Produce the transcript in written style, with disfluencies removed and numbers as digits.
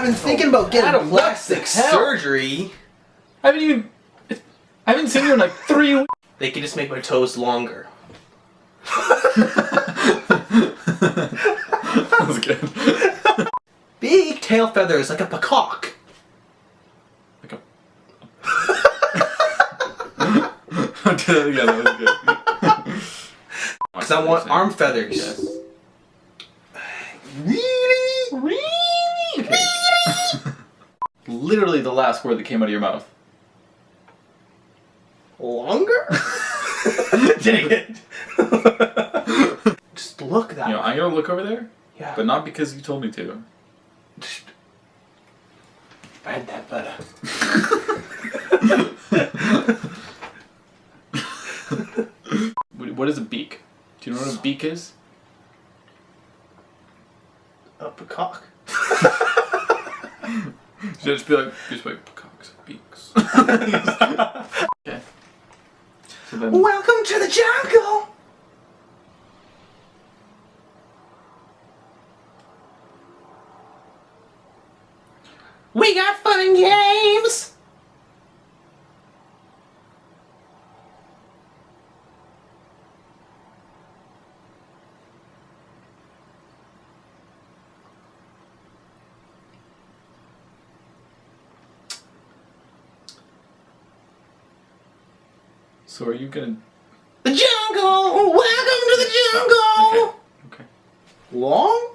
I've been thinking about getting Adam, plastic surgery. I haven't seen you in like 3 weeks. They can just make my toes longer. That was good. Big tail feathers like a peacock. Like a... Okay, yeah, that was good. Because I want arm feathers. Yes. Really? Really? Okay. Literally the last word that came out of your mouth. Longer? Dang it. Just look that You know, way. I'm gonna look over there. Yeah. But not because you told me to. Just bend that better. What is a beak? Do you know what a beak is? A peacock. Just be like peacocks, beaks. Okay. So then, Welcome to the jungle. We got fun and games. so are you gonna? The jungle. Welcome to the jungle. Okay. Long?